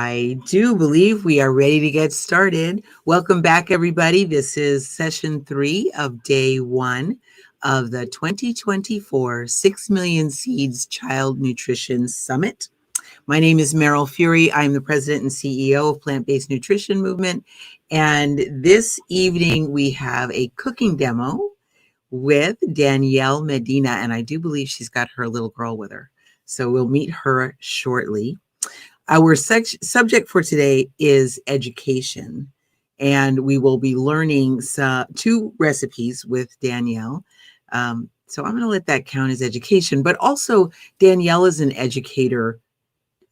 I do believe we are ready to get started. Welcome back, everybody. This is session 3 of day 1 of the 2024 6 Million Seeds Child Nutrition Summit. My name is Meryl Fury. I'm the president and CEO of Plant-Based Nutrition Movement. And this evening we have a cooking demo with Danielle Medina. And I do believe she's got her little girl with her. So we'll meet her shortly. Our subject for today is education, and we will be learning 2 recipes with Danielle. So I'm going to let that count as education, but also Danielle is an educator.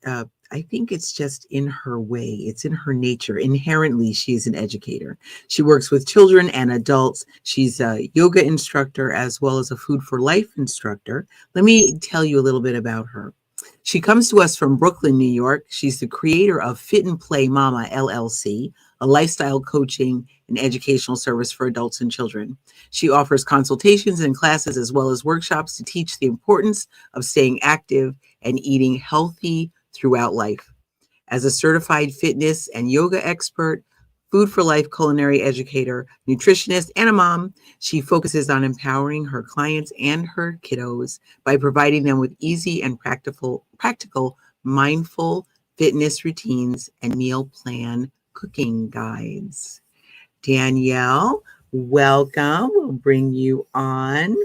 I think it's just in her way. It's in her nature. Inherently, she's an educator. She works with children and adults. She's a yoga instructor as well as a Food for Life instructor. Let me tell you a little bit about her. She comes to us from Brooklyn, New York. She's the creator of Fit and Play Mama, LLC, a lifestyle coaching and educational service for adults and children. She offers consultations and classes as well as workshops to teach the importance of staying active and eating healthy throughout life. As a certified fitness and yoga expert, Food for Life Culinary Educator, nutritionist, and a mom, she focuses on empowering her clients and her kiddos by providing them with easy and practical mindful fitness routines and meal plan cooking guides. Danielle, welcome. We'll bring you on.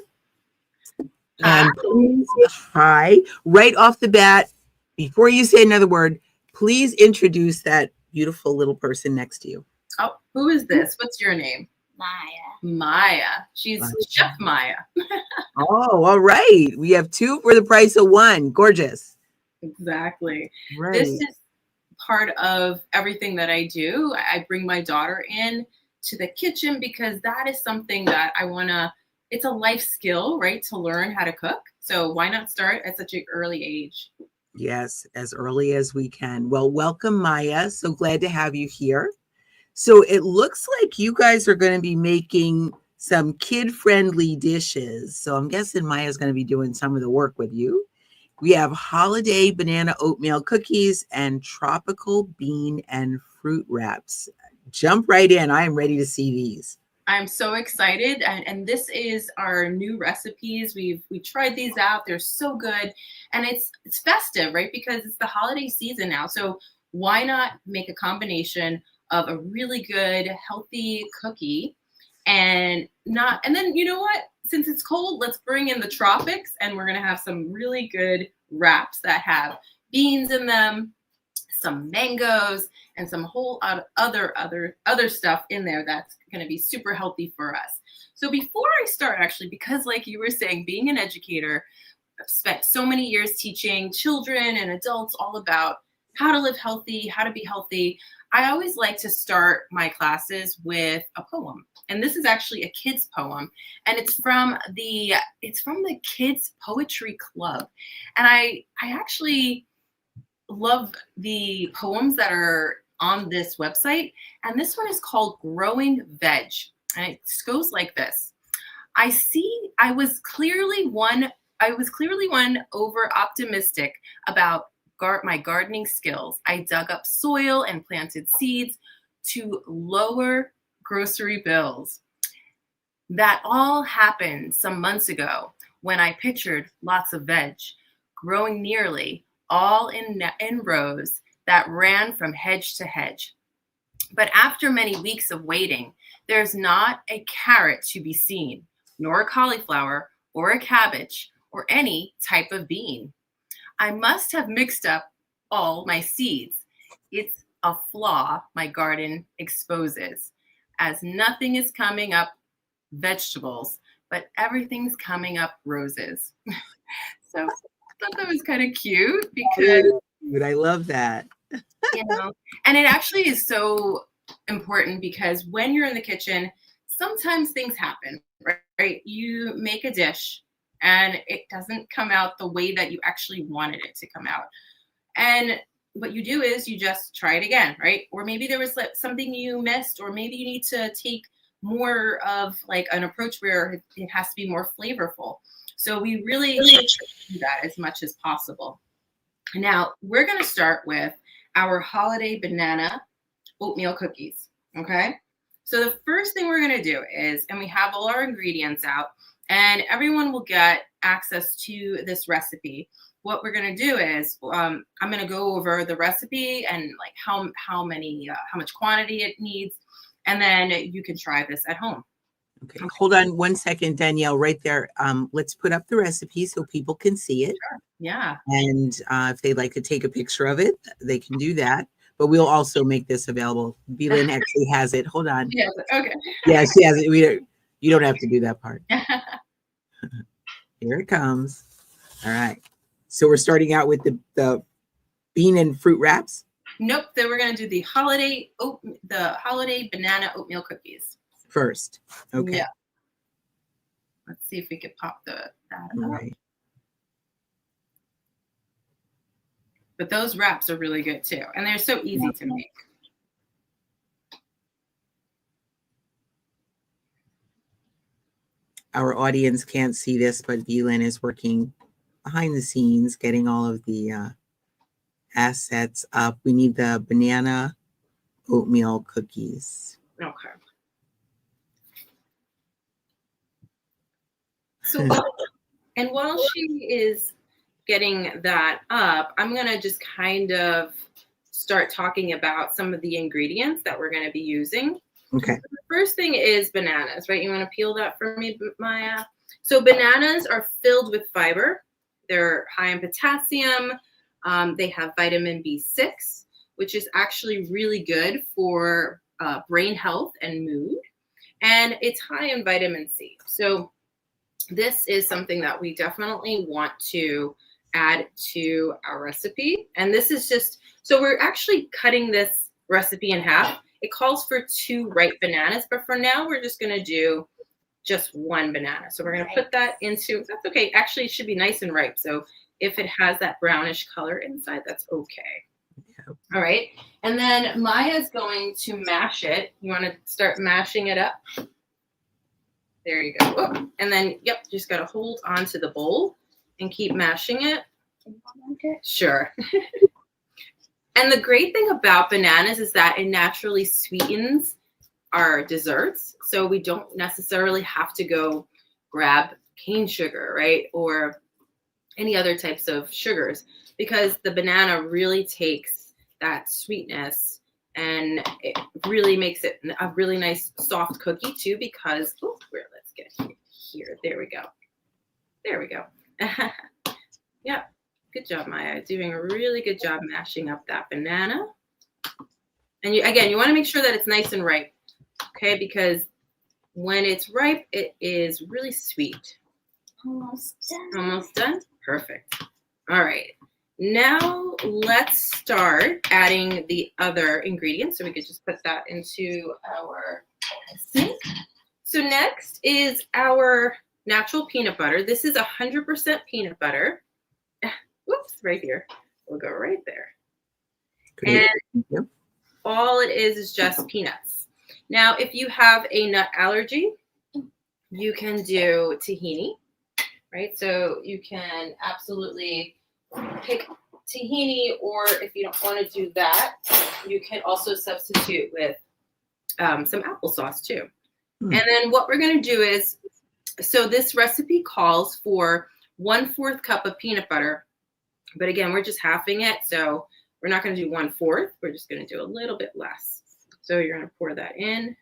And please, hi. Right off the bat, before you say another word, please introduce that beautiful little person next to you. Oh, who is this? What's your name? Maya. She's Chef Maya. Oh, all right. We have 2 for the price of 1. Gorgeous. Exactly. Right. This is part of everything that I do. I bring my daughter in to the kitchen because that is something that I want to, it's a life skill, right? To learn how to cook. So why not start at such an early age? Yes, as early as we can. Well, welcome, Maya. So glad to have you here. So it looks like you guys are going to be making some kid-friendly dishes. So I'm guessing Maya's going to be doing some of the work with you. We have holiday banana oatmeal cookies and tropical bean and fruit wraps. Jump right in. I am ready to see these. I'm so excited, and this is our new recipes. We tried these out. They're so good, and it's festive, right? Because it's the holiday season now. So why not make a combination of a really good, healthy cookie and then you know what? Since it's cold, let's bring in the tropics, and we're gonna have some really good wraps that have beans in them, some mangoes, and some whole other stuff in there that's going to be super healthy for us. So before I start, actually, because like you were saying, being an educator, I've spent so many years teaching children and adults all about how to live healthy, how to be healthy. I always like to start my classes with a poem. And this is actually a kid's poem, and it's from the Kids Poetry Club. And I actually love the poems that are on this website, and this one is called Growing Veg, and it goes like this. I was clearly one over optimistic about my gardening skills. I dug up soil and planted seeds to lower grocery bills. That all happened some months ago when I pictured lots of veg growing nearly all in rows that ran from hedge to hedge. But after many weeks of waiting, there's not a carrot to be seen, nor a cauliflower or a cabbage or any type of bean. I must have mixed up all my seeds. It's a flaw my garden exposes, as nothing is coming up vegetables, but everything's coming up roses. So I thought that was kind of cute because I love that. And it actually is so important because when you're in the kitchen, sometimes things happen, right? You make a dish and it doesn't come out the way that you actually wanted it to come out. And what you do is you just try it again, right? Or maybe there was something you missed, or maybe you need to take more of like an approach where it has to be more flavorful. So we really do that as much as possible. Now we're going to start with, our holiday banana oatmeal cookies. Okay. So the first thing we're going to do is, and we have all our ingredients out, and everyone will get access to this recipe. What we're going to do is I'm going to go over the recipe and like how much quantity it needs, and then you can try this at home. Okay. Hold on one second, Danielle, right there. Let's put up the recipe so people can see it. Sure. Yeah. And if they'd like to take a picture of it, they can do that. But we'll also make this available. Belin actually has it. Hold on. Yes. Okay. Yeah, she has it. You don't have to do that part. Here it comes. All right. So we're starting out with the bean and fruit wraps. Nope. Then we're going to do the holiday banana oatmeal cookies First. Okay. Yeah. Let's see if we could pop that up. Right. But those wraps are really good too. And they're so easy to make. Our audience can't see this, but Belin is working behind the scenes, getting all of the assets up. We need the banana oatmeal cookies. Okay. So, and while she is getting that up, I'm going to just kind of start talking about some of the ingredients that we're going to be using. Okay. So the first thing is bananas, right? You want to peel that for me, Maya? So bananas are filled with fiber. They're high in potassium. They have vitamin B6, which is actually really good for brain health and mood. And it's high in vitamin C. So this is something that we definitely want to add to our recipe. And this is just, so we're actually cutting this recipe in half. It calls for 2 ripe bananas, but for now we're just going to do just 1 banana. So we're going to put that into, that's okay. Actually, it should be nice and ripe. So if it has that brownish color inside, that's okay. Yeah. All right. And then Maya's going to mash it. You want to start mashing it up? There you go. Oh, and then, yep, just got to hold on to the bowl and keep mashing it. Sure. And the great thing about bananas is that it naturally sweetens our desserts. So we don't necessarily have to go grab cane sugar, right? Or any other types of sugars, because the banana really takes that sweetness and it really makes it a really nice soft cookie too, because, let's get here. There we go. There we go. Yeah. Good job, Maya. Doing a really good job mashing up that banana. And you want to make sure that it's nice and ripe, okay? Because when it's ripe, it is really sweet. Almost done. Almost done? Perfect. All right. Now let's start adding the other ingredients. So we could just put that into our sink. So next is our natural peanut butter. This is 100% peanut butter. Whoops, right here. We'll go right there. Great. And all it is just peanuts. Now, if you have a nut allergy, you can do tahini, right? So you can absolutely pick tahini, or if you don't want to do that, you can also substitute with some applesauce too. And then what we're going to do is, so this recipe calls for 1/4 cup of peanut butter. But again, we're just halving it. So we're not going to do 1/4. We're just going to do a little bit less. So you're going to pour that in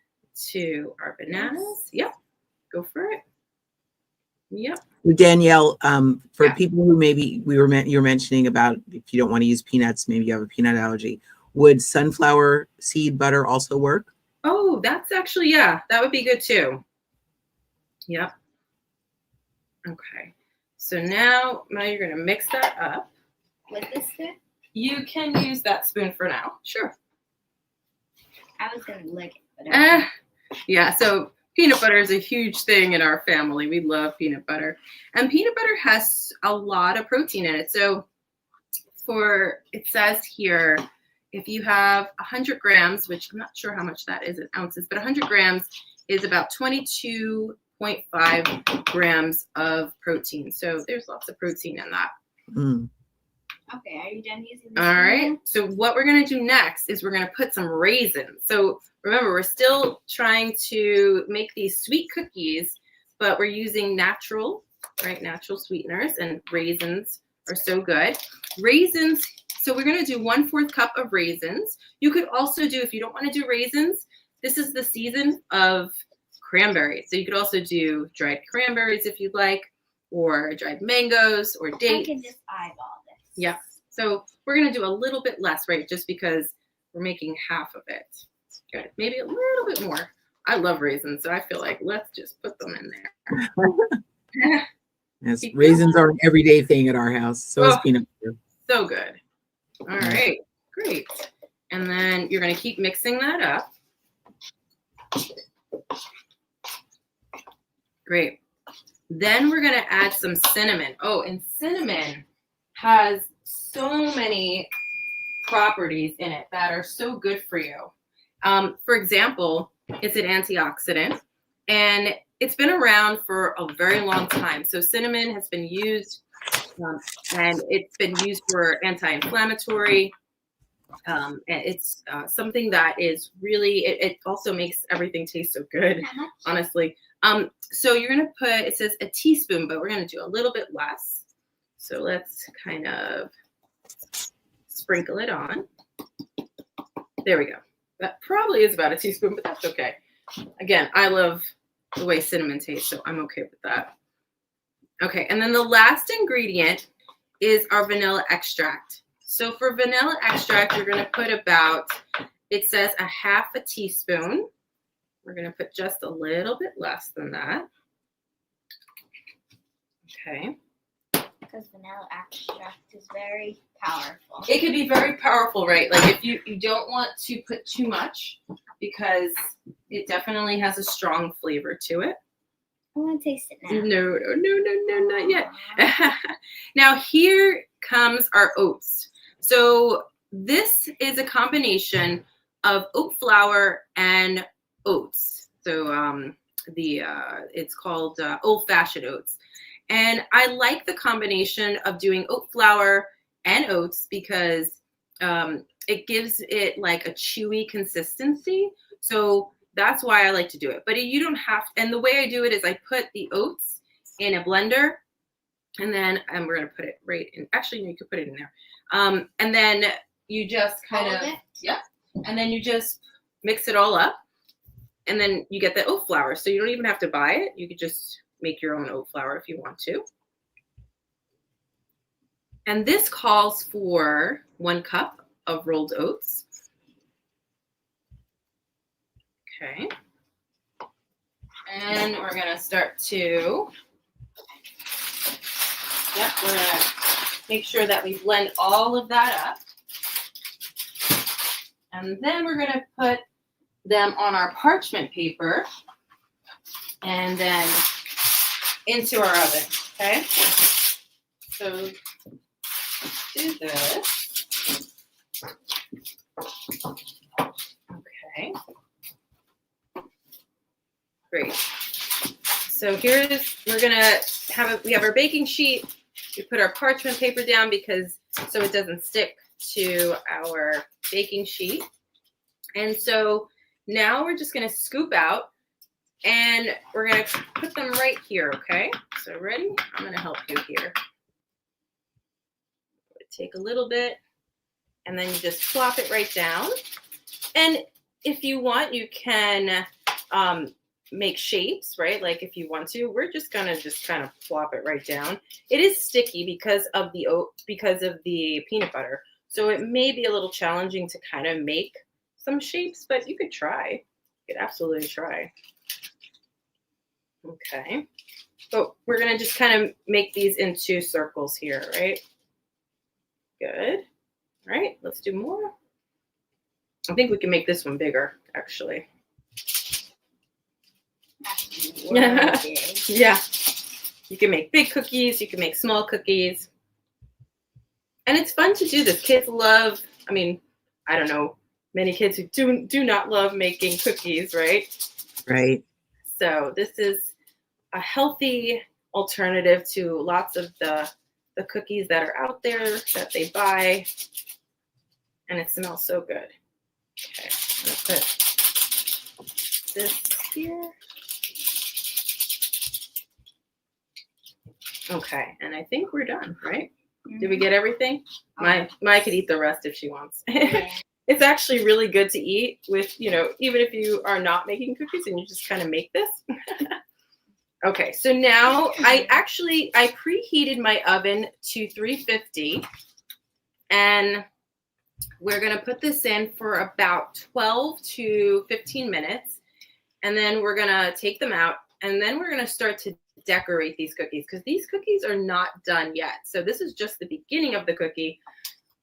to our bananas. Yep. Go for it. Yep. Danielle, for people who maybe you're mentioning about if you don't want to use peanuts, maybe you have a peanut allergy, would sunflower seed butter also work? Oh, that's actually, yeah, that would be good too. Yep. Okay. So now you're going to mix that up. With this spoon? You can use that spoon for now. Sure. I was going to lick it. Yeah, so peanut butter is a huge thing in our family. We love peanut butter. And peanut butter has a lot of protein in it. So it says here, if you have 100 grams, which I'm not sure how much that is in ounces, but 100 grams is about 22.5 grams of protein. So there's lots of protein in that. Okay, are you done using this? All right. So what we're going to do next is we're going to put some raisins. So remember, we're still trying to make these sweet cookies, but we're using natural sweeteners, and raisins are so good. Raisins, so we're going to do 1/4 cup of raisins. You could also do, if you don't want to do raisins, this is the season of cranberries. So you could also do dried cranberries if you'd like, or dried mangoes or dates. I can just eyeball this. Yeah. So we're going to do a little bit less, right? Just because we're making half of it. Good. Maybe a little bit more. I love raisins, so I feel like let's just put them in there. Yes, raisins are an everyday thing at our house. So is peanut butter. So good. All right. Great. And then you're going to keep mixing that up. Great. Then we're going to add some cinnamon. Oh, and cinnamon has so many properties in it that are so good for you. For example, it's an antioxidant, and it's been around for a very long time. So cinnamon has been used, and it's been used for anti-inflammatory. And it's something that is really, it also makes everything taste so good, honestly. So you're going to put, it says a teaspoon, but we're going to do a little bit less. So let's kind of sprinkle it on. There we go. That probably is about a teaspoon, but that's okay. Again, I love the way cinnamon tastes, so I'm okay with that. Okay, and then the last ingredient is our vanilla extract. So for vanilla extract, you're going to put about, it says a 1/2 teaspoon. We're going to put just a little bit less than that. Okay. Because vanilla extract is very powerful. It could be very powerful, right? Like if you don't want to put too much, because it definitely has a strong flavor to it. I want to taste it now. No, not yet. Now here comes our oats. So this is a combination of oat flour and oats. So it's called old-fashioned oats. And I like the combination of doing oat flour and oats because it gives it like a chewy consistency. So that's why I like to do it. But you don't have to, and the way I do it is I put the oats in a blender, and then we're going to put it right in. Actually, no, you could put it in there. And then you just kind of, yeah. And then you just mix it all up, and then you get the oat flour. So you don't even have to buy it. You could just make your own oat flour if you want to. And this calls for 1 cup of rolled oats. Okay. And we're going to start to, we're going to make sure that we blend all of that up. And then we're going to put them on our parchment paper and then into our oven, okay? So do this. Okay. Great. So here it is. We're gonna we have our baking sheet. We put our parchment paper down so it doesn't stick to our baking sheet. And so now we're just gonna scoop out, and we're gonna put them right here, okay? So ready? I'm gonna help you here. Take a little bit, and then you just plop it right down. And if you want, you can make shapes, right? Like if you want to. We're just gonna kind of plop it right down. It is sticky because of the peanut butter, so it may be a little challenging to kind of make some shapes, but you could try. You could absolutely try. Okay, but we're gonna just kind of make these into circles here, right? Good. All right, let's do more. I think we can make this one bigger, actually. Yeah. You can make big cookies. You can make small cookies. And it's fun to do this. Kids love, I don't know, many kids who do not love making cookies, right? Right. So this is a healthy alternative to lots of the the cookies that are out there that they buy. And it smells so good. Okay, I'm gonna put this here. Okay, and I think we're done, right? Did we get everything? Mai could eat the rest if she wants. Yeah. It's actually really good to eat with, you know, even if you are not making cookies and you just kind of make this. Okay, so now I preheated my oven to 350, and we're gonna put this in for about 12 to 15 minutes, and then we're gonna take them out, and then we're gonna start to decorate these cookies, because these cookies are not done yet. So this is just the beginning of the cookie.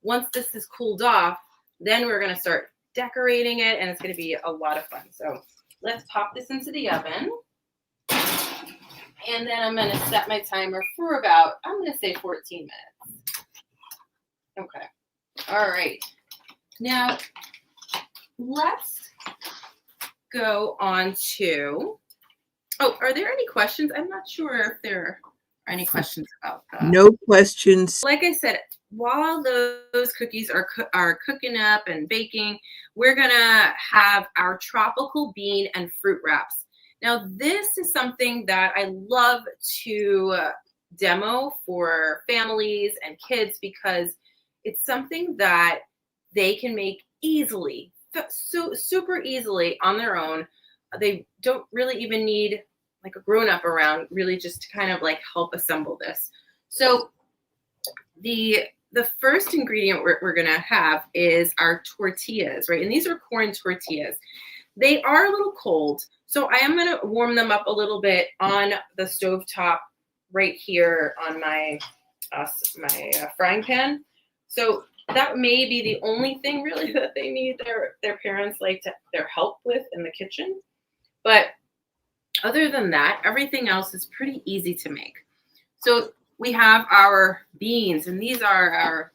Once this is cooled off, then we're gonna start decorating it, and it's gonna be a lot of fun. So let's pop this into the oven. And then I'm gonna set my timer for about, I'm gonna say 14 minutes. Okay, all right. Now, let's go on to, oh, are there any questions? I'm not sure if there are any questions about that. No questions. Like I said, while those cookies are cooking up and baking, we're gonna have our tropical bean and fruit wraps. Now, this is something that I love to demo for families and kids, because it's something that they can make easily, so super easily on their own. They don't really even need like a grown-up around, really, just to kind of like help assemble this. So the first ingredient we're gonna have is our tortillas, right? And these are corn tortillas. They are a little cold, so I am gonna warm them up a little bit on the stovetop right here on my frying pan. So that may be the only thing really that they need their parents like their help with in the kitchen. But other than that, everything else is pretty easy to make. So we have our beans, and these are our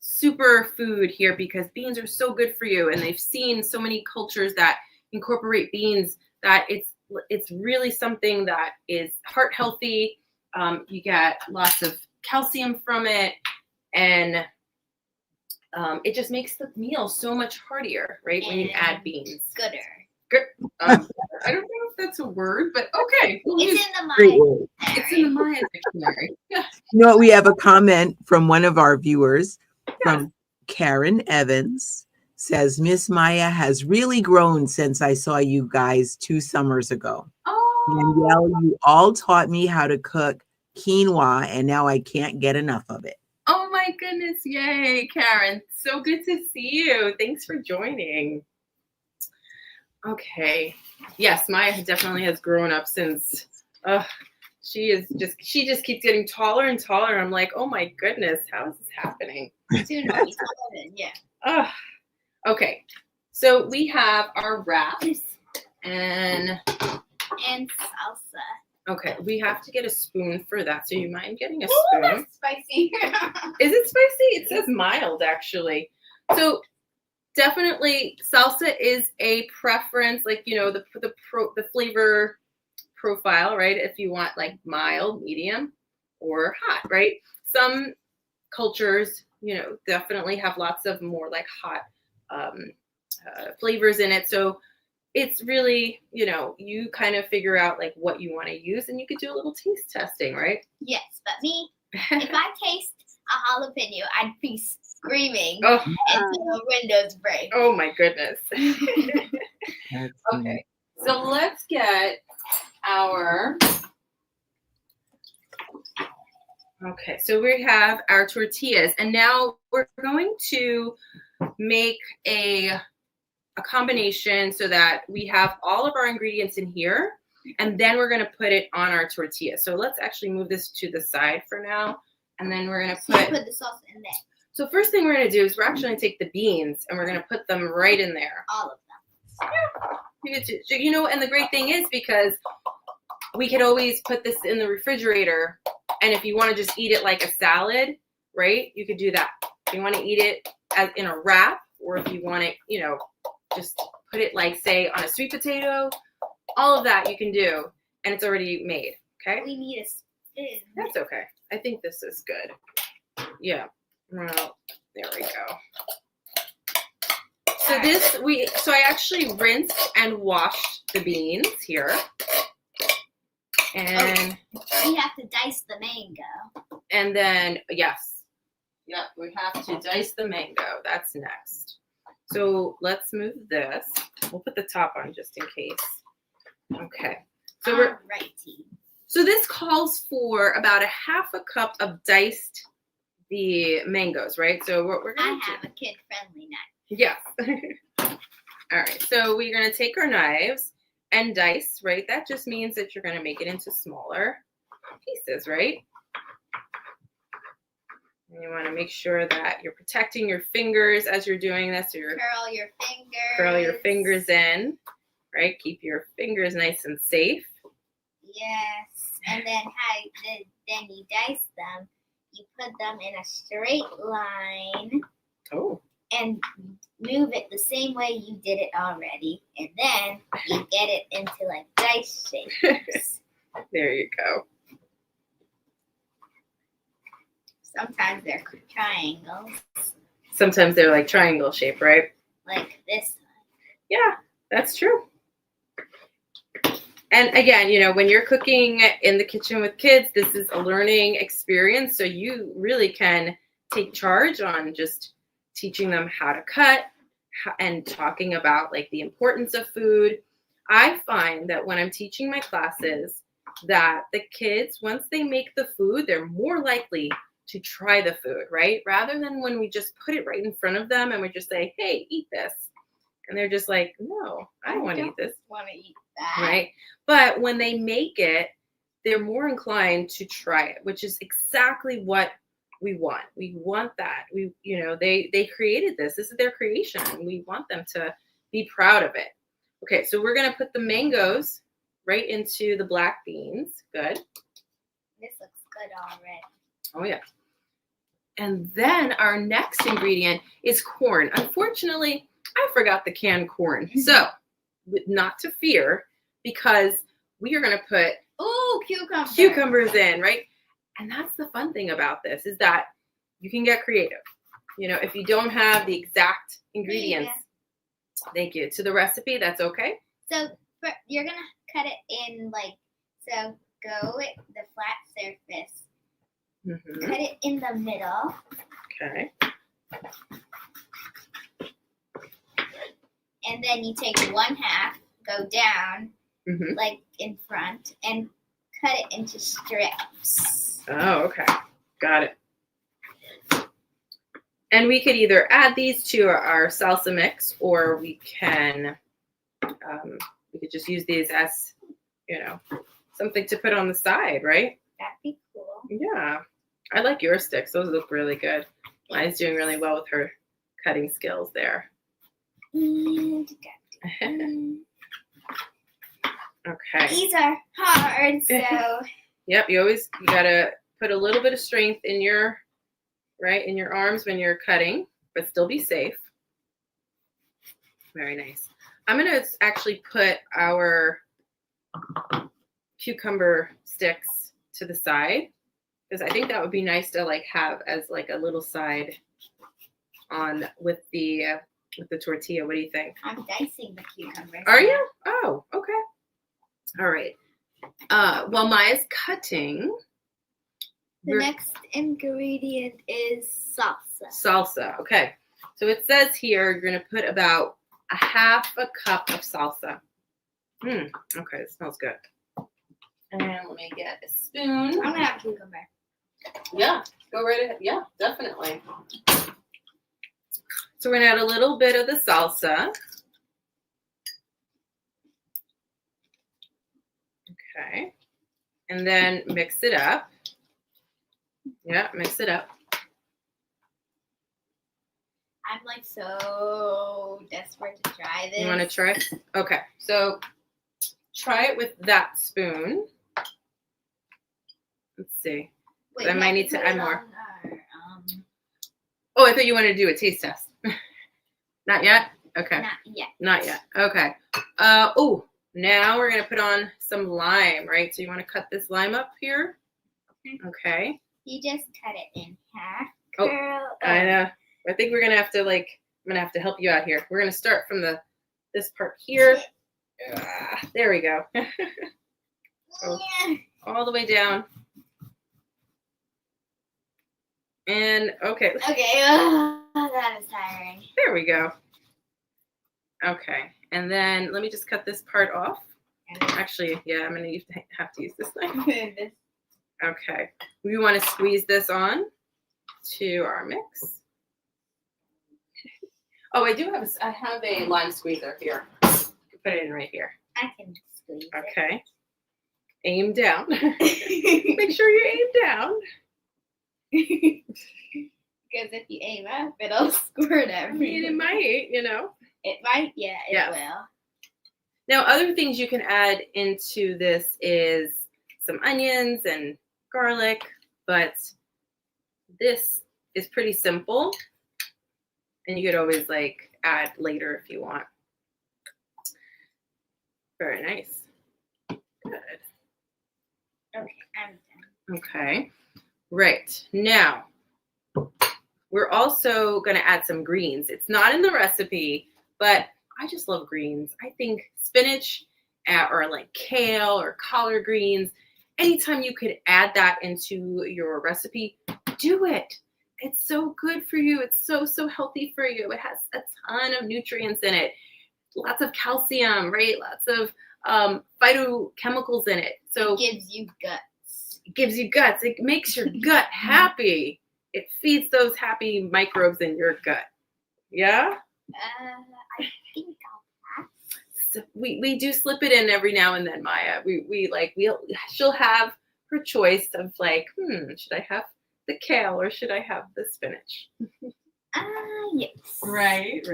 super food here, because beans are so good for you, and they've seen so many cultures that incorporate beans that it's really something that is heart healthy. You get lots of calcium from it, and it just makes the meal so much heartier, right? When you add beans. Gooder. I don't know if that's a word, but okay. It's in the Great Maya. word. It's in the Maya dictionary. Yeah. You know what? We have a comment from one of our viewers, from Karen Evans. Says, Miss Maya has really grown since I saw you guys 2 summers ago. Oh. Danielle, you all taught me how to cook quinoa, and now I can't get enough of it. Oh my goodness. Yay, Karen. So good to see you. Thanks for joining. Okay. Yes, Maya definitely has grown up since she just keeps getting taller and taller. I'm like, oh my goodness, how is this happening? Soon I'll be taller, yeah. Okay. So we have our wraps and salsa. Okay, we have to get a spoon for that. So you mind getting a Ooh, spoon? that's spicy. Is it spicy? It says mild, actually. So definitely salsa is a preference, like, you know, the flavor profile, right? If you want like mild, medium, or hot, right? Some cultures, you know, definitely have lots of more like hot flavors in it. So it's really, you know, you kind of figure out like what you want to use, and you could do a little taste testing, right? Yes, but me, if I taste a jalapeno, I'd be screaming until the windows break. Oh my goodness. Okay, so let's get our, okay, so we have our tortillas, and now we're going to make a combination so that we have all of our ingredients in here, and then we're going to put it on our tortilla. So let's actually move this to the side for now, and then we're going to put the sauce in there. So first thing we're going to do is we're actually going to take the beans, and we're going to put them right in there. All of them. Yeah. You know, and the great thing is, because we could always put this in the refrigerator, and if you want to just eat it like a salad, right, you could do that. If you want to eat it as in a wrap, or if you want it, you know, just put it like, say, on a sweet potato, all of that you can do, and it's already made, okay? We need a spoon. That's okay. I think this is good. Yeah. Well, there we go. So so I actually rinsed and washed the beans here. And we have to dice the mango. And then, yes. Yep, we have to dice the mango. That's next. So let's move this. We'll put the top on just in case. Okay. So So this calls for about a half a cup of diced the mangoes, right? So what we're going to have a kid-friendly knife. Yes. All right. So we're going to take our knives and dice, right? That just means that you're going to make it into smaller pieces, right? And you want to make sure that you're protecting your fingers as you're doing this. So curl your fingers. Curl your fingers in, right? Keep your fingers nice and safe. Yes. And then then you dice them. You put them in a straight line. Oh. And move it the same way you did it already. And then you get it into like dice shapes. There you go. Sometimes they're triangles. Sometimes they're like triangle shape, right? Like this one. Yeah, that's true. And again, you know, when you're cooking in the kitchen with kids, this is a learning experience. So you really can take charge on just teaching them how to cut and talking about like the importance of food. I find that when I'm teaching my classes that the kids, once they make the food, they're more likely to try the food, right? Rather than when we just put it right in front of them and we just say, hey, eat this. And they're just like, no, I don't want to eat this. Want to eat that. Right? But when they make it, they're more inclined to try it, which is exactly what we want. We want that. They created this. This is their creation. And we want them to be proud of it. Okay, so we're going to put the mangoes right into the black beans. Good. This looks good already. Oh, yeah. And then our next ingredient is corn. Unfortunately, I forgot the canned corn. So, not to fear, because we are going to put cucumbers in, right? And that's the fun thing about this is that you can get creative. You know, if you don't have the exact ingredients, thank you, to the recipe, that's okay. So you're going to cut it in so go with the flat surface. Mm-hmm. Cut it in the middle. Okay. And then you take one half, go down, like in front, and cut it into strips. Oh, okay. Got it. And we could either add these to our salsa mix, or we can, we could just use these as, something to put on the side, right? That'd be cool. Yeah. I like your sticks. Those look really good. Maya's doing really well with her cutting skills there. Okay. These are hard, so. Yep, you gotta put a little bit of strength in your arms when you're cutting, but still be safe. Very nice. I'm gonna actually put our cucumber sticks to the side because I think that would be nice to have as a little side on with the tortilla. What do you think? I'm dicing the cucumbers. Are you? Oh, okay. All right. While Maya's cutting, the next ingredient is salsa. Salsa. Okay. So it says here you're going to put about a half a cup of salsa. Okay, it smells good. And let me get a spoon. I'm going to have cucumber. Yeah, go right ahead. Yeah, definitely. So we're going to add a little bit of the salsa. Okay. And then mix it up. Yeah, mix it up. I'm so desperate to try this. You want to try? Okay. So try it with that spoon. Let's see. Wait, I might need to add more. Our, Oh, I thought you wanted to do a taste test. Not yet? Okay. Not yet. Not yet. Okay. Oh, now we're going to put on some lime, right? So you want to cut this lime up here? Okay. You just cut it in half. Oh, Girl. I know. I think we're gonna have to I'm gonna have to help you out here. We're gonna start from this part here. There we go. So, all the way down. And okay. Okay. That is tiring. There we go. Okay. And then let me just cut this part off. Actually, yeah, I'm gonna have to use this knife. Okay. We want to squeeze this on to our mix. Oh, I have a lime squeezer here. Put it in right here. I can squeeze it. Okay. Aim down. Make sure you aim down. Because if you aim up, it'll squirt everywhere. It might, It might, yeah, it will. Now, other things you can add into this is some onions and garlic, but this is pretty simple, and you could always add later if you want. Very nice. Good. Okay, I'm done. Okay. Right. Now, we're also going to add some greens. It's not in the recipe, but I just love greens. I think spinach or kale or collard greens, anytime you could add that into your recipe, do it. It's so good for you. It's so, so healthy for you. It has a ton of nutrients in it. Lots of calcium, right? Lots of phytochemicals in it. So it gives you guts. It gives you guts. It makes your gut happy. It feeds those happy microbes in your gut. Yeah? I think I'll pass. So we do slip it in every now and then, Maya. She'll have her choice of should I have the kale or should I have the spinach? Yes. Right.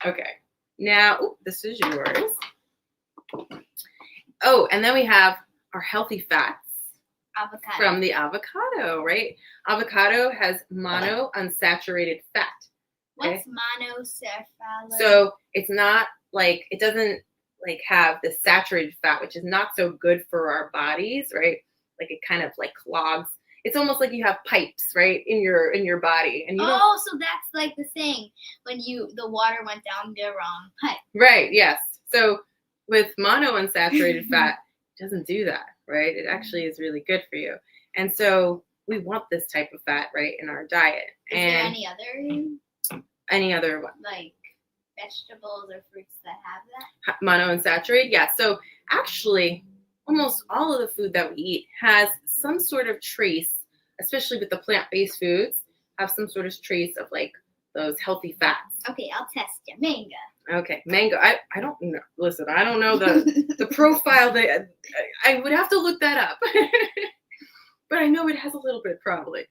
Okay. Now, this is yours. Oh, and then we have our healthy fats. Avocado. From the avocado, right? Avocado has monounsaturated fat. Okay? What's monounsaturated? So it's not it doesn't have the saturated fat, which is not so good for our bodies, right? It kind of clogs. It's almost like you have pipes, right, in your body, and so that's the thing when the water went down the wrong pipe. Right. Yes. So with monounsaturated fat, it doesn't do that, right? It actually is really good for you, and so we want this type of fat, right, in our diet. Is there any other what? Vegetables or fruits that have that? Monounsaturated, yeah. So actually, almost all of the food that we eat has some sort of trace, especially with the plant-based foods, have some sort of trace of those healthy fats. Okay, I'll test you. Mango. Okay, mango. I don't know. Listen, I don't know the profile. I would have to look that up. But I know it has a little bit probably.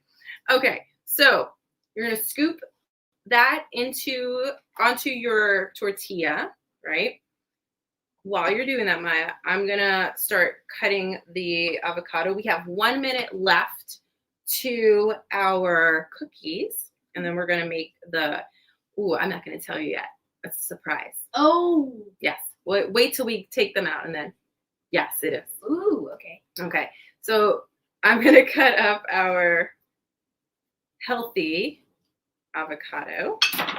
Okay, so you're going to scoop that onto your tortilla, right? While you're doing that, Maya, I'm going to start cutting the avocado. We have 1 minute left to our cookies, and then we're going to make I'm not going to tell you yet. It's a surprise. Oh. Yes. Wait till we take them out, and then, yes, it is. Ooh, okay. Okay. So I'm going to cut up our healthy avocado. Okay.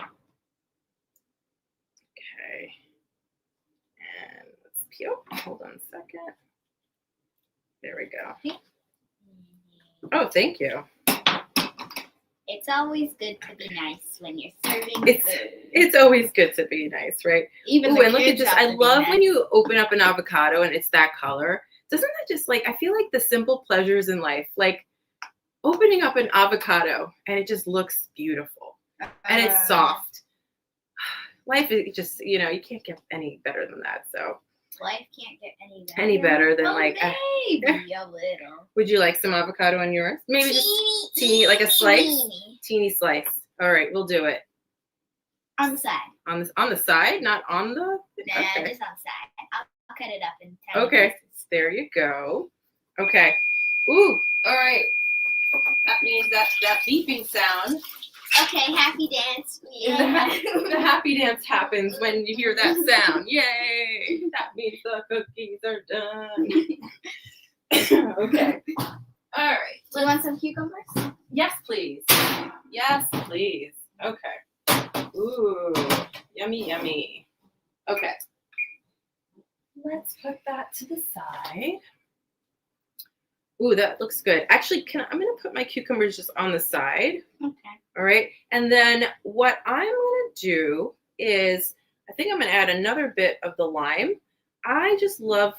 And let's peel. Hold on a second. There we go. Oh, thank you. It's always good to be nice when you're serving food. It's always good to be nice, right? Even and look at this. I love when you open up an avocado and it's that color. Doesn't that just I feel like the simple pleasures in life, opening up an avocado and it just looks beautiful and it's soft. Life is just, you can't get any better than that. So life can't get any better than maybe a little. Would you like some avocado on yours? Maybe just teeny, a slice. Teeny slice. All right, we'll do it. On the side. On the side, not on the. Nah, okay. Just on the side. I'll cut it up in 10 Okay, pieces. there you go. Okay. Ooh, all right. That means that beeping sound. Okay, happy dance. Yeah. The happy dance happens when you hear that sound. Yay! That means the cookies are done. Okay. All right. Do you want some cucumbers? Yes, please. Yes, please. Okay. Ooh, yummy, yummy. Okay. Let's put that to the side. Ooh, that looks good. Actually, I'm going to put my cucumbers just on the side. Okay. All right. And then what I'm going to do is, I think I'm going to add another bit of the lime. I just love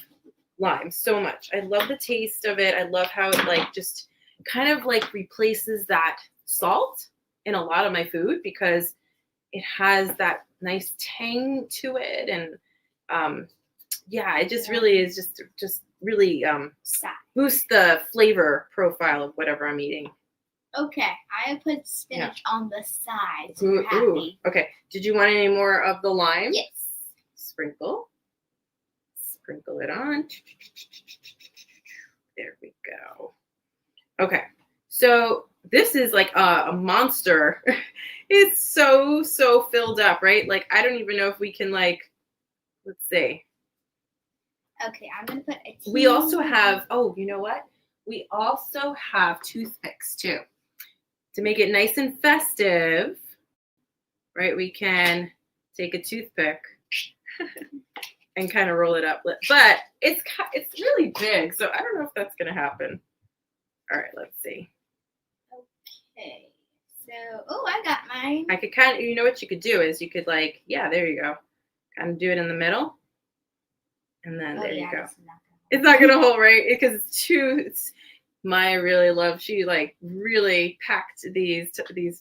lime so much. I love the taste of it. I love how it like just kind of like replaces that salt in a lot of my food because it has that nice tang to it. And yeah, it just really is just really boosts the flavor profile of whatever I'm eating. Okay, I put spinach on the side, so you're happy. Ooh. Okay, did you want any more of the lime? Yes. Sprinkle it on. There we go. Okay, so this is like a monster. It's so filled up, right? Like I don't even know if we can like, let's see. Okay, I'm gonna put a We also have, oh, you know what? We also have toothpicks too. To make it nice and festive, right? We can take a toothpick and kind of roll it up. But it's really big, so I don't know if that's gonna happen. All right, let's see. Okay, so I got mine. I could kind of, you know what you could do is you could like, yeah, there you go. Kind of do it in the middle. And then there you go. It's not gonna hold, right? Because it's Maya really loved. She like really packed these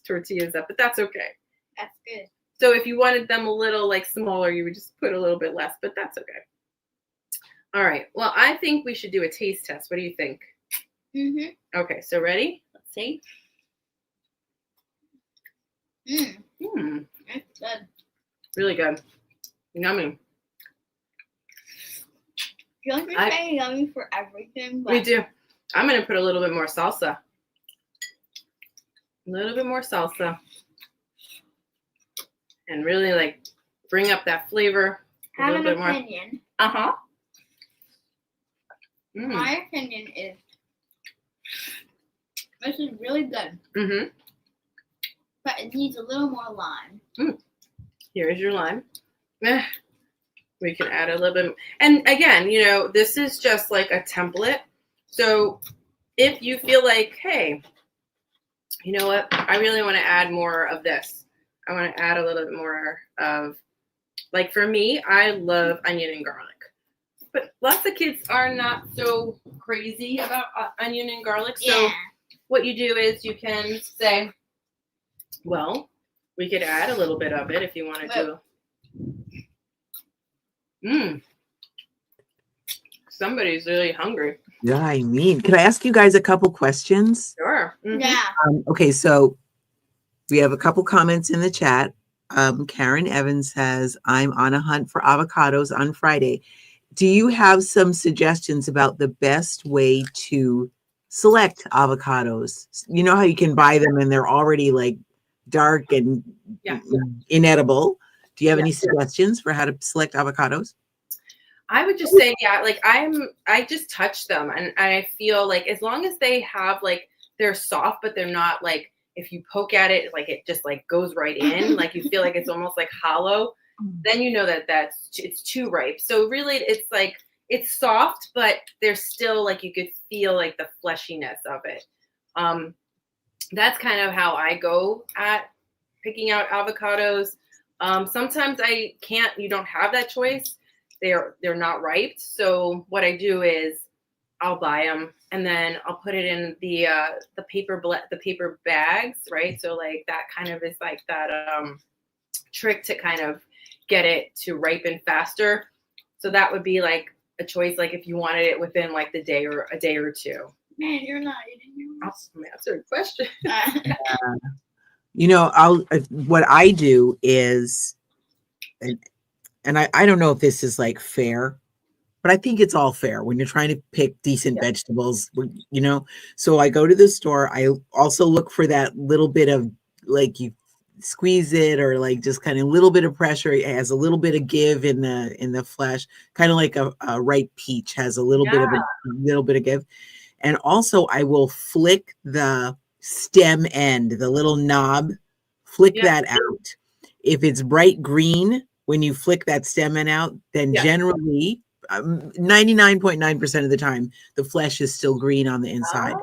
tortillas up, but that's okay. That's good. So if you wanted them a little like smaller, you would just put a little bit less, but that's okay. All right. Well, I think we should do a taste test. What do you think? Mhm. Okay. So ready? Let's see. That's good. Really good. Yummy. I feel like we're saying yummy for everything. But We do. I'm going to put a little bit more salsa. A little bit more salsa. And really like bring up that flavor a little bit more. I have an opinion. Uh-huh. My opinion is this is really good. Mm-hmm. But it needs a little more lime. Here's your lime. We can add a little bit. And again, you know, this is just like a template. So if you feel like, hey, you know what? I really want to add more of this. I want to add a little bit more of, like for me, I love onion and garlic. But lots of kids are not so crazy about onion and garlic. So what you do is you can say, well, we could add a little bit of it if you want to do. Somebody's really hungry. Yeah, I mean, can I ask you guys a couple questions? Sure. Mm-hmm. Yeah. Okay, so we have a couple comments in the chat. Karen Evans says, I'm on a hunt for avocados on Friday. Do you have some suggestions about the best way to select avocados? You know how you can buy them and they're already like dark and inedible. Do you have any suggestions for how to select avocados? I would just say, like I just touch them and I feel like as long as they have like, they're soft, but they're not like, if you poke at it, like it just like goes right in, like you feel like it's almost like hollow, then you know that it's too ripe. So really it's like, it's soft, but there's still like, you could feel like the fleshiness of it. That's kind of how I go at picking out avocados. Sometimes you don't have that choice. They're not ripe. So what I do is I'll buy them and then I'll put it in the paper bags, right? So like that kind of is like that trick to kind of get it to ripen faster. So that would be like a choice, like if you wanted it within like a day or two. Man, you're not eating yours. I'll answer a question. You know, what I do is, and I don't know if this is like fair, but I think it's all fair when you're trying to pick decent vegetables, you know. So I go to the store. I also look for that little bit of like you squeeze it or like just kind of a little bit of pressure. It has a little bit of give in the flesh, kind of like a ripe peach has a little bit of give. And also I will flick the stem end, the little knob, flick that out. If it's bright green, when you flick that stem end out, then generally 99.9% of the time, the flesh is still green on the inside.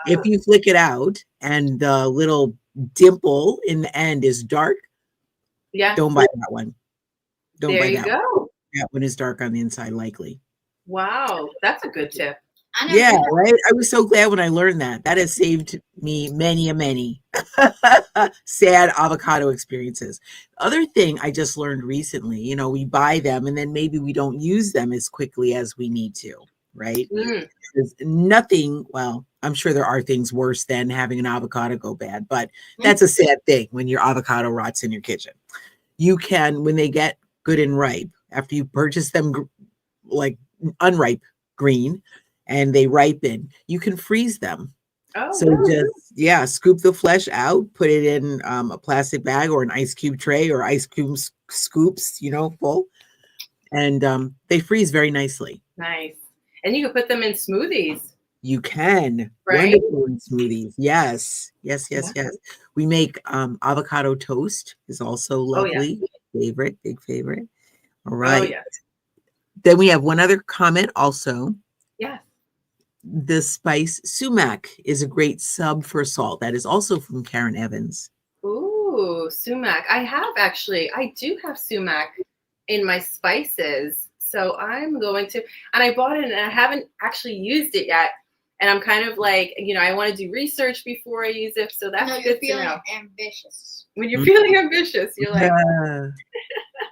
If you flick it out and the little dimple in the end is dark, don't buy that one. Don't buy that one. That one is dark on the inside, likely. Wow, that's a good tip. Yeah, right. I was so glad when I learned that. That has saved me many sad avocado experiences. Other thing I just learned recently, you know, we buy them and then maybe we don't use them as quickly as we need to, right? There's nothing, well, I'm sure there are things worse than having an avocado go bad, but that's a sad thing when your avocado rots in your kitchen. You can, when they get good and ripe, after you purchase them like unripe green, and they ripen, you can freeze them. Just, scoop the flesh out, put it in a plastic bag or an ice cube tray or ice cube scoops, you know, full. And they freeze very nicely. Nice. And you can put them in smoothies. You can. Right? Wonderful in smoothies. Yes. We make avocado toast is also lovely. Favorite, big favorite. All right. Oh, yes. Then we have one other comment also. Yeah. The spice sumac is a great sub for salt. That is also from Karen Evans. Ooh, sumac. I do have sumac in my spices. So I'm going to, and I bought it and I haven't actually used it yet. And I'm kind of like, you know, I want to do research before I use it. So that's good to know. Ambitious. When you're feeling ambitious, you're like.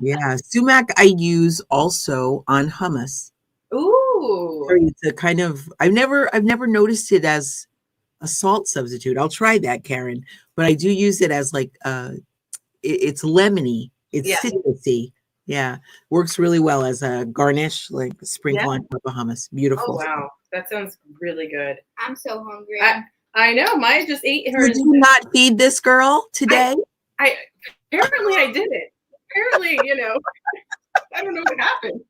Yeah. Sumac I use also on hummus. Ooh. It's a kind of, I've never noticed it as a salt substitute. I'll try that, Karen. But I do use it as like it's lemony. It's citrusy. Yeah. Works really well as a garnish, like sprinkle on top of hummus. Beautiful. Oh wow. That sounds really good. I'm so hungry. I know. Maya just ate her. Did you not feed this girl today? I apparently I did it. Apparently, you know, I don't know what happened.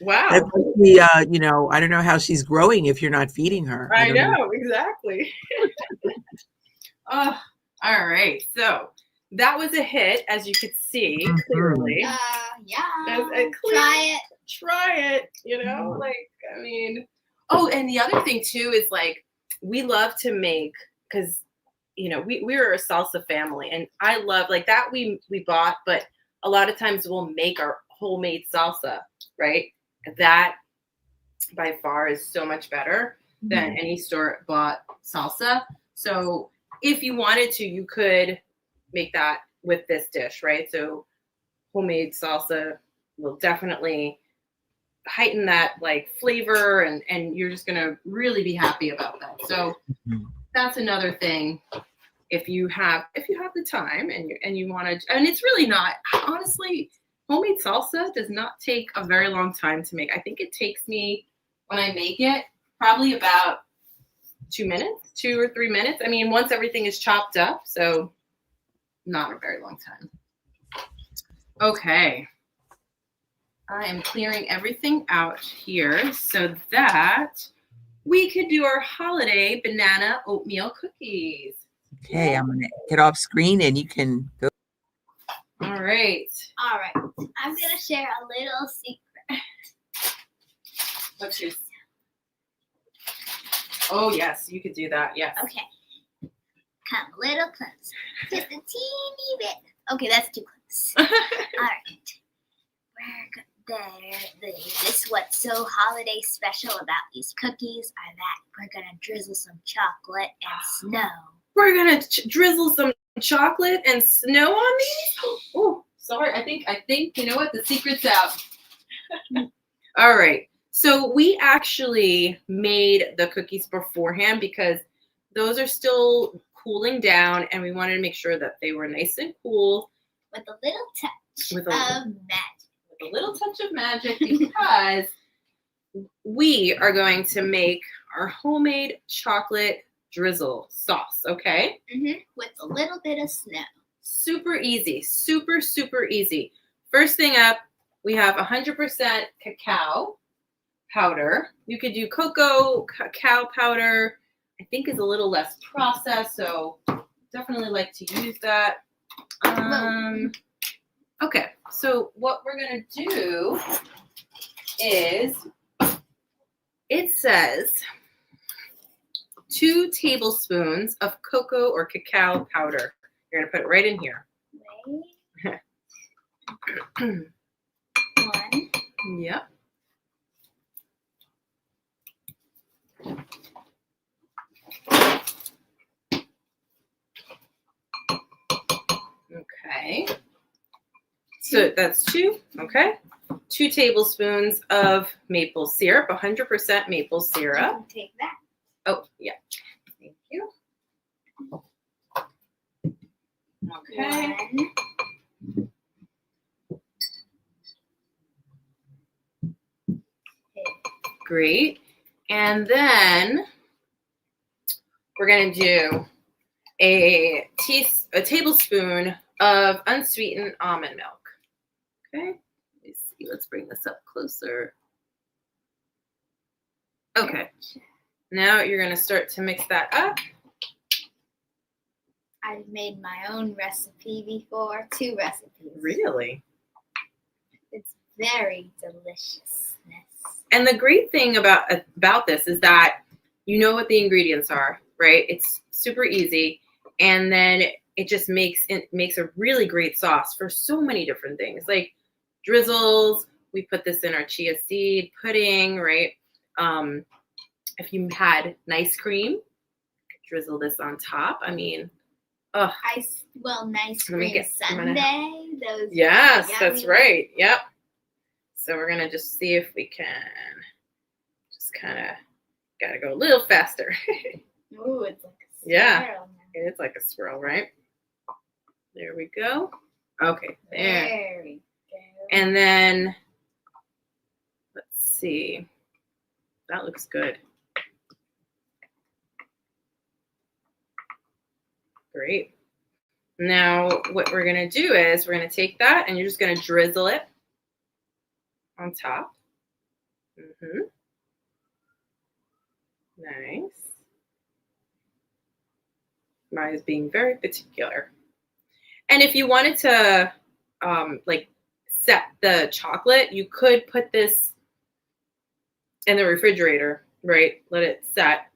Wow. That must be, you know, I don't know how she's growing if you're not feeding her. I know, exactly. Oh, all right. So that was a hit, as you could see clearly. Try it. You know, like, I mean. Oh, and the other thing too is like we love to make, because you know we're a salsa family, and I love like that we bought, but a lot of times we'll make our homemade salsa, right? That by far is so much better than any store bought salsa. So if you wanted to, you could make that with this dish, right? So homemade salsa will definitely heighten that like flavor, and you're just gonna really be happy about that. So that's another thing. If you have the time and you want to, and it's really not, honestly, homemade salsa does not take a very long time to make. I think it takes me, when I make it, probably about 2 or 3 minutes. I mean, once everything is chopped up, so not a very long time. Okay. I am clearing everything out here so that we could do our holiday banana oatmeal cookies. Okay, I'm going to get off screen and you can go. All right. I'm going to share a little secret. What's yours? Oh, yes, you could do that. Yes. Okay. Come a little close. Just a teeny bit. Okay, that's too close. All right. This what's so holiday special about these cookies are that we're going to drizzle some chocolate and snow. We're going to drizzle some chocolate and snow on these? Oh, sorry. I think, you know what? The secret's out. All right. So we actually made the cookies beforehand because those are still cooling down, and we wanted to make sure that they were nice and cool. With a little touch of magic. With a little touch of magic, because we are going to make our homemade chocolate drizzle sauce, okay? With a little bit of snow. Super easy. Super, super easy. First thing up, we have 100% cacao. powder. You could do cocoa, cacao powder. I think is a little less processed, so definitely like to use that. Okay, so what we're gonna do is, it says 2 tablespoons of cocoa or cacao powder. You're gonna put it right in here. Wait. 1. Yep. Okay. So that's 2. Okay. 2 tablespoons of maple syrup, 100% maple syrup. Take that. Oh, yeah. Thank you. Okay. 1. Great. And then we're going to do a tablespoon of unsweetened almond milk. Okay. Let's see. Let's bring this up closer. Okay. Now you're going to start to mix that up. I've made my own recipe before. 2 recipes. Really? It's very deliciousness. And the great thing about this is that you know what the ingredients are, right? It's super easy. And then it just makes a really great sauce for so many different things, like drizzles. We put this in our chia seed pudding, right? If you had nice cream, drizzle this on top. I mean, nice cream sundae. Those. Yes, yummy. That's right. Yep. So we're gonna just see if we can just kind of gotta go a little faster. Ooh, it's like a swirl. Yeah, it's like a swirl, right? There we go. Okay, there we go. And then let's see. That looks good. Great. Now what we're gonna do is we're gonna take that and you're just gonna drizzle it on top. Nice. Mine is being very particular. And if you wanted to like set the chocolate, you could put this in the refrigerator, right? Let it set.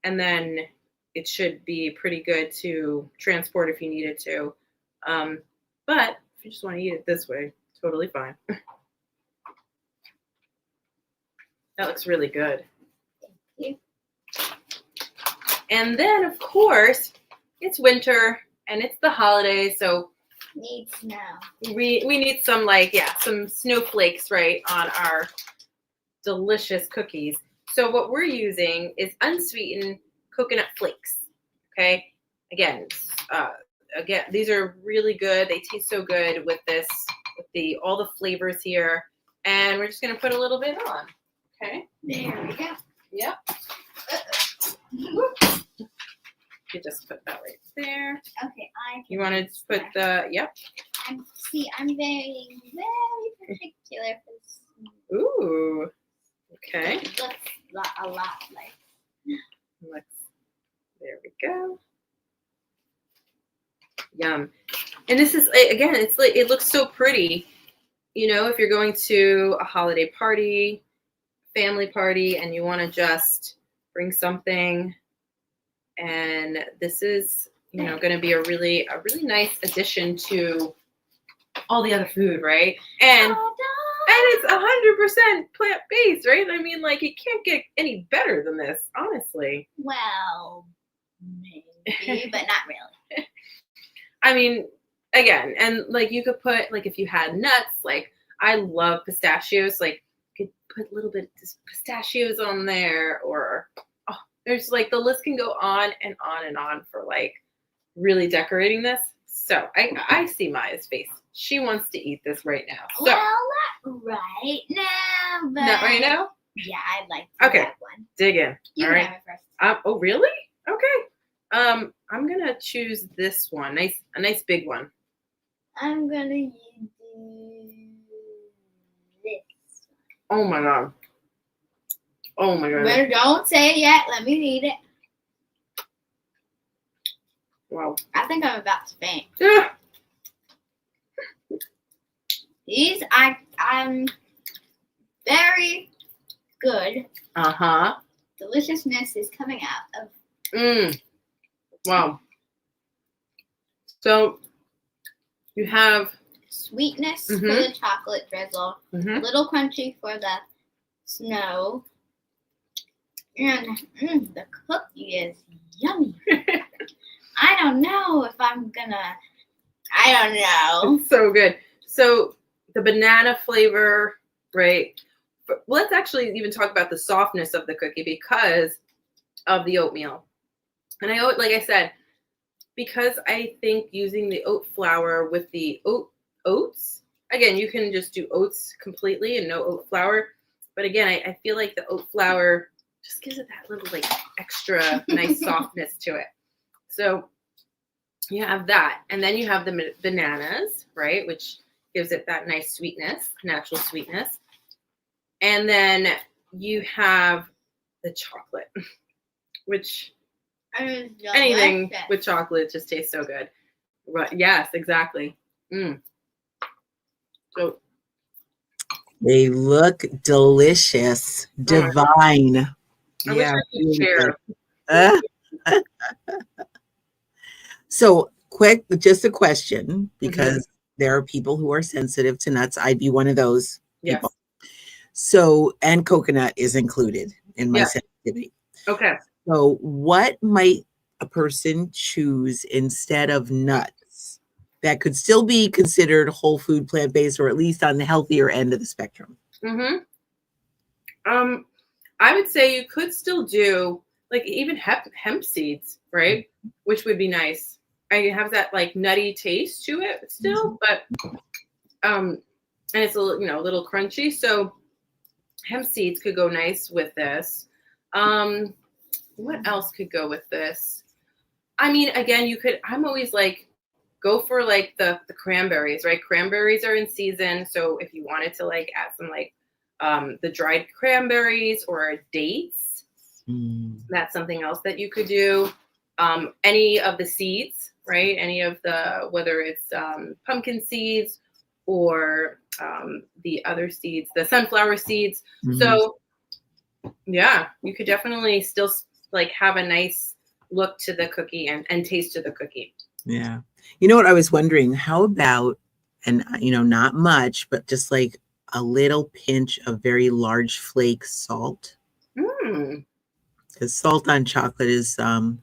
And then it should be pretty good to transport if you needed to. But if you just want to eat it this way, totally fine. That looks really good. Thank you. And then, of course, it's winter and it's the holidays, so need snow. We need some some snowflakes, right, on our delicious cookies. So what we're using is unsweetened coconut flakes. Okay. Again, these are really good. They taste so good with this, with all the flavors here. And we're just gonna put a little bit on. Okay. There we go. Yep. You just put that right there. Okay, You want to put the, yep. I'm very, very particular for this. Ooh. Okay. It looks a lot like. There we go. Yum. And this is, again, it's like, it looks so pretty. You know, if you're going to a holiday party, family party, and you want to just bring something, and this is, you know, going to be a really nice addition to all the other food, right? And it's 100% plant-based, right? I mean, like, it can't get any better than this, honestly. Well, maybe, but not really. I mean, again, and like you could put, like, if you had nuts, like I love pistachios, like you could put a little bit of pistachios on there, or there's like, the list can go on and on and on for like really decorating this. So I see Maya's face. She wants to eat this right now. So, well, not right now, but not right now? Yeah, I'd like to that one. Dig in. You All can right. have it first. Oh, really? Okay. I'm gonna choose this one. A nice big one. I'm gonna do this. Oh my god. Oh my god. But don't say it yet. Let me read it. Wow. I think I'm about to faint. Yeah. These I'm very good. Uh-huh. Deliciousness is coming out of. Wow. So you have Sweetness for the chocolate drizzle, a little crunchy for the snow, and the cookie is yummy. I don't know if I'm gonna. I don't know. It's so good. So the banana flavor, right? But let's actually even talk about the softness of the cookie because of the oatmeal. And like I said, because I think using the oat flour with the oats, again, you can just do oats completely and no oat flour. But again, I feel like the oat flour just gives it that little like extra nice softness to it. So you have that. And then you have the bananas, right? Which gives it that nice sweetness, natural sweetness. And then you have the chocolate, which anything with chocolate just tastes so good. Right? Yes, exactly. So they look delicious, divine. I wish I could share. So quick, just a question, because there are people who are sensitive to nuts. I'd be one of those people. Yes. So, and coconut is included in my sensitivity. Okay. So what might a person choose instead of nuts that could still be considered whole food, plant-based, or at least on the healthier end of the spectrum? I would say you could still do like even hemp seeds, right? Which would be nice. I have that like nutty taste to it still, but and it's a little crunchy. So hemp seeds could go nice with this. What else could go with this? I mean, again, you could. I'm always like, go for like the cranberries, right? Cranberries are in season, so if you wanted to like add some like the dried cranberries or dates, that's something else that you could do. Any of the seeds, right? Any of the, whether it's pumpkin seeds or the other seeds, the sunflower seeds. So yeah, you could definitely still like have a nice look to the cookie and taste to the cookie. Yeah. You know what I was wondering? How about, and not much, but just like a little pinch of very large flake salt? Because salt on chocolate is a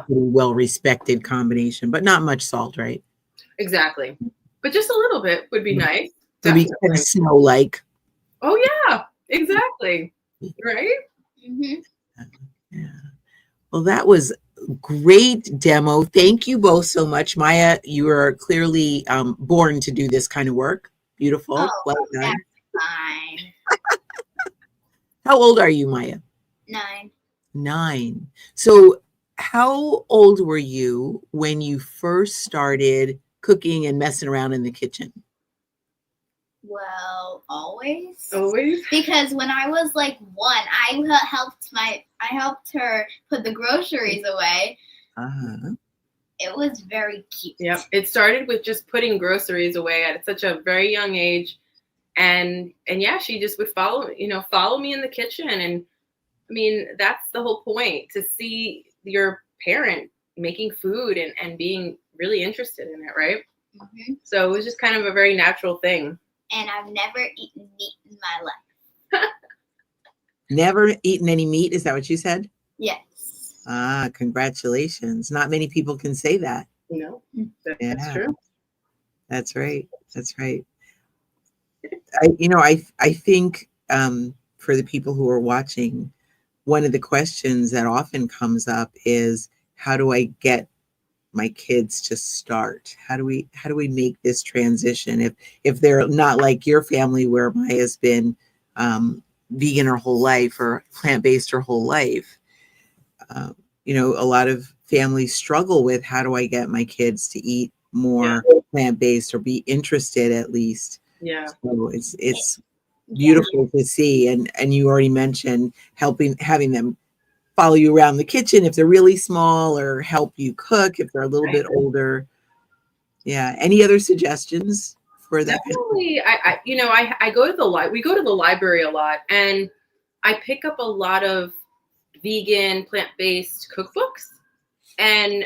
well-respected combination, but not much salt, right? Exactly. But just a little bit would be nice. To be kind of snow-like. Oh, yeah, exactly. Right? Yeah. Well, that was great demo. Thank you both so much. Maya, you are clearly born to do this kind of work. Beautiful. Oh, well done. That's fine. How old are you, Maya? 9. 9. So how old were you when you first started cooking and messing around in the kitchen? Well, always. Always? Because when I was like 1, I helped her put the groceries away. It was very cute. Yep. It started with just putting groceries away at such a very young age. And yeah, she just would follow me in the kitchen. And I mean, that's the whole point, to see your parent making food and being really interested in it, right? So it was just kind of a very natural thing. And I've never eaten meat in my life. Never eaten any meat? Is that what you said? Yes. Congratulations. Not many people can say that. No, that's true. That's right. That's right. I think for the people who are watching, one of the questions that often comes up is, how do I get my kids to start? How do we make this transition if they're not like your family, where Maya's been vegan her whole life or plant-based her whole life? A lot of families struggle with, how do I get my kids to eat more plant-based or be interested at least? Yeah. So it's beautiful to see. And you already mentioned having them follow you around the kitchen if they're really small, or help you cook if they're a little bit older. Yeah. Any other suggestions for that? Definitely. I go to we go to the library a lot, and I pick up a lot of vegan, plant-based cookbooks, and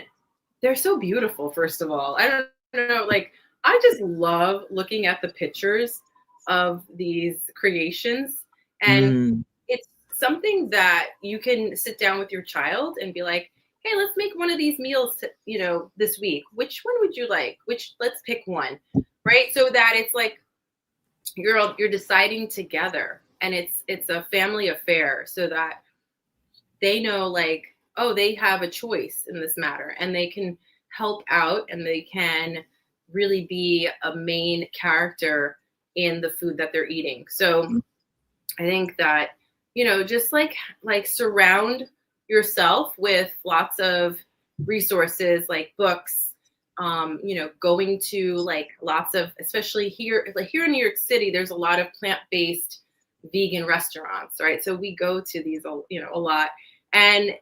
they're so beautiful. First of all, I don't know, like, I just love looking at the pictures of these creations, and it's something that you can sit down with your child and be like, hey, let's make one of these meals, this week. Which one would you like? Let's pick one, right? So that it's like you're deciding together, and it's a family affair, so that they know, like, oh, they have a choice in this matter, and they can help out, and they can really be a main character in the food that they're eating. So I think that, just like surround yourself with lots of resources, like books, going to like lots of, especially here in New York City, there's a lot of plant-based vegan restaurants, right? So we go to these, a lot, and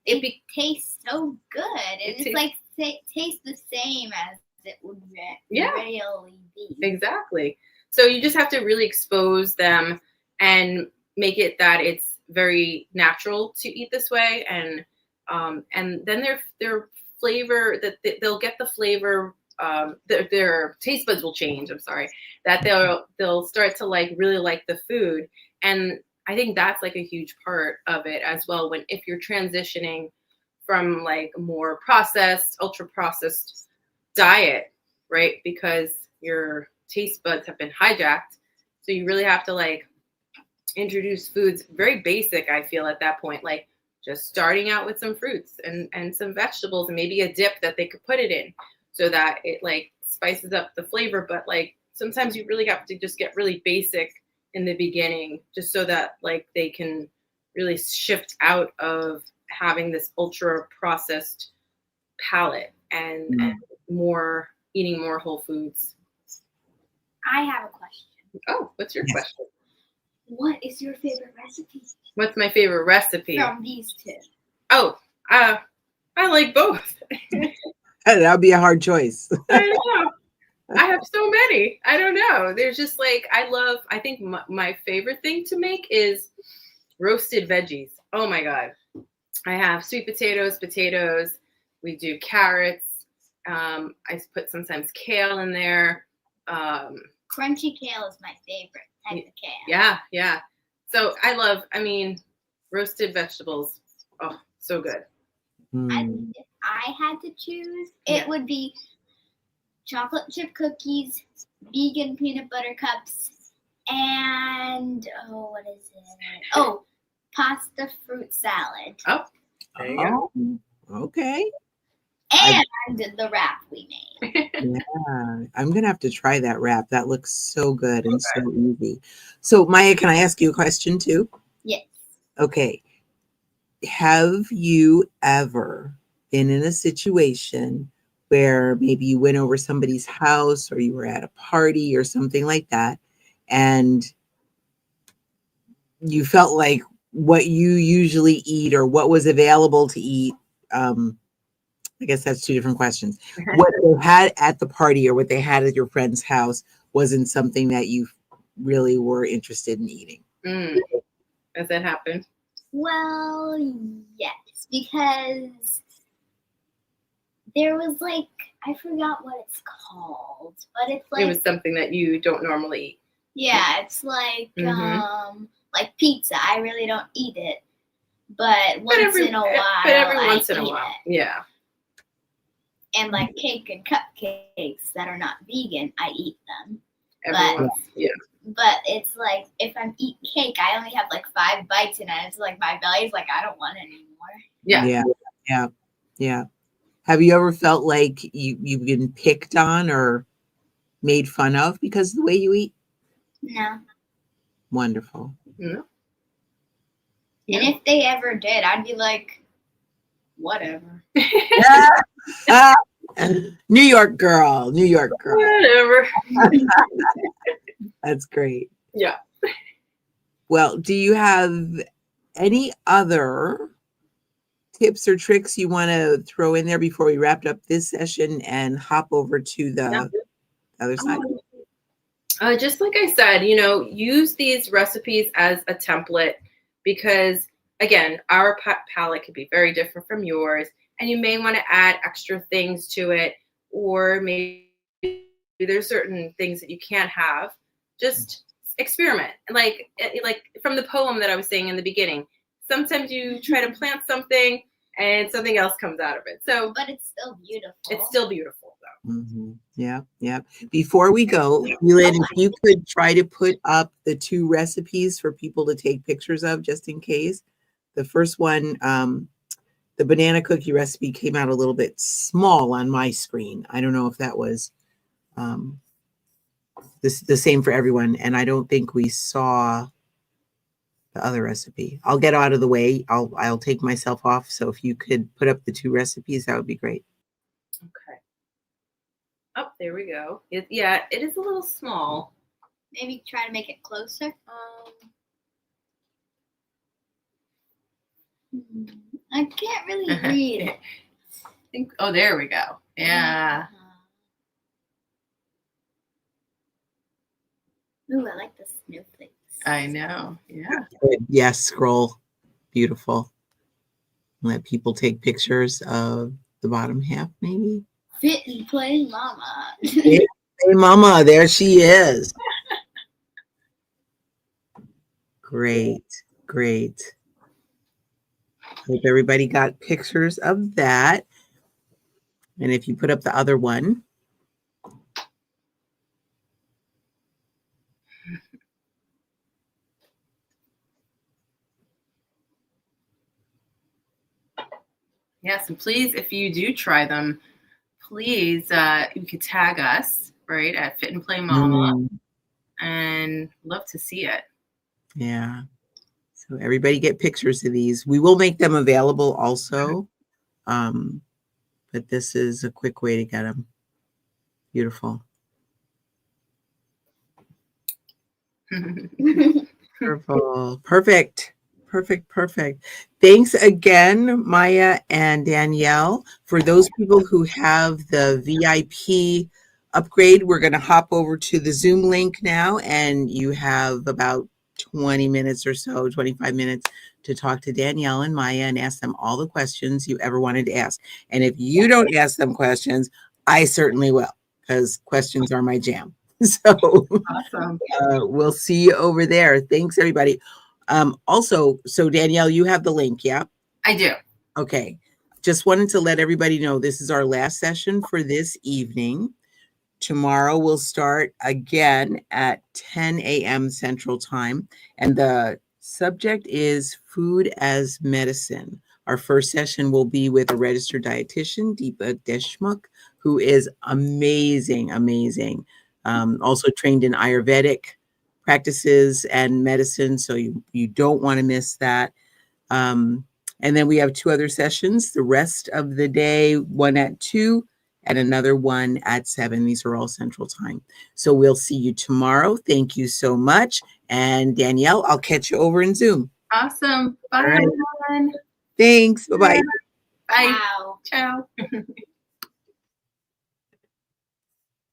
it tastes so good. And it's like tastes the same as it would really be. Exactly. So you just have to really expose them and make it that it's very natural to eat this way, and then their flavor, that they'll get the flavor, their taste buds will change. I'm sorry, that they'll start to really like the food, and I think that's like a huge part of it as well. If you're transitioning from like more processed, ultra processed diet, right? Because your taste buds have been hijacked, so you really have to like introduce foods very basic. I feel at that point, like just starting out with some fruits and some vegetables, and maybe a dip that they could put it in, so that it like spices up the flavor. But like sometimes you really have to just get really basic in the beginning, just so that like they can really shift out of having this ultra processed palate and more eating more whole foods. I have a question. Oh, what's your question? What is your favorite recipe? What's my favorite recipe? From these two. Oh, I like both. That'd be a hard choice. I know. I have so many. I don't know. There's just like, I think my favorite thing to make is roasted veggies. Oh my God. I have sweet potatoes. We do carrots. I put sometimes kale in there. Crunchy kale is my favorite type of kale. Yeah. So roasted vegetables. Oh, so good. If I had to choose, it would be chocolate chip cookies, vegan peanut butter cups, and what is it? Oh, pasta fruit salad. Oh, there you go. Okay. And the wrap we made. Yeah, I'm gonna have to try that wrap. That looks so good and so easy. So Maya, can I ask you a question too? Yes. Okay. Have you ever been in a situation where maybe you went over somebody's house, or you were at a party or something like that, and you felt like what you usually eat or what was available to eat, I guess that's two different questions. What they had at the party or what they had at your friend's house wasn't something that you really were interested in eating? Has that happened? Well, yes, because there was like, I forgot what it's called, but it's like, it was something that you don't normally eat. Yeah, it's like pizza. I really don't eat it, but once in a while, yeah. And like cake and cupcakes that are not vegan, I eat them. But it's like, if I'm eating cake, I only have like 5 bites, and it's like my belly's like, I don't want it anymore. Yeah. Have you ever felt like you've been picked on or made fun of because of the way you eat? No. Wonderful. No. And if they ever did, I'd be like, whatever. New York girl. Whatever. That's great. Yeah. Well, do you have any other tips or tricks you want to throw in there before we wrap up this session and hop over to the other side? Just like I said, use these recipes as a template because, again, our palate could be very different from yours, and you may want to add extra things to it, or maybe there's certain things that you can't have. Just experiment. Like from the poem that I was saying in the beginning, sometimes you try to plant something and something else comes out of it. So, but it's still beautiful. It's still beautiful, though. Mm-hmm. Yeah. Before we go, Elin, if you could try to put up the 2 recipes for people to take pictures of, just in case. The first one, the banana cookie recipe came out a little bit small on my screen. I don't know if that was the same for everyone, and I don't think we saw the other recipe. I'll get out of the way. I'll take myself off. So if you could put up the 2 recipes, that would be great. Okay. Oh, there we go. It is a little small. Maybe try to make it closer. I can't really read it. Oh, there we go. Yeah. Ooh, I like the snowflakes. I know. Yeah. Good. Yes, scroll. Beautiful. Let people take pictures of the bottom half, maybe. Fit and play mama. Hey, mama, there she is. Great. Hope everybody got pictures of that. And if you put up the other one. Yes, and please, if you do try them, please, you could tag us, right, at Fit and Play Mama, and love to see it. Yeah. So everybody get pictures of these. We will make them available also. But this is a quick way to get them. Beautiful. Wonderful. Perfect. Thanks again, Maya and Danielle. For those people who have the VIP upgrade, we're going to hop over to the Zoom link now, and you have about 20 minutes or so, 25 minutes to talk to Danielle and Maya and ask them all the questions you ever wanted to ask. And if you don't ask them questions, I certainly will, because questions are my jam. So awesome. We'll see you over there. Thanks, everybody. Also, so Danielle, you have the link, yeah? I do. Okay. Just wanted to let everybody know this is our last session for this evening. Tomorrow we'll start again at 10 a.m. Central Time, and the subject is food as medicine. Our first session will be with a registered dietitian, Deepa Deshmukh, who is amazing. Also trained in Ayurvedic practices and medicine, so you don't want to miss that. And then we have 2 other sessions the rest of the day, one at 2 and another one at 7. These are all Central Time. So we'll see you tomorrow. Thank you so much. And Danielle, I'll catch you over in Zoom. Awesome. Bye, right. everyone. Thanks. Bye-bye. Bye. Ciao.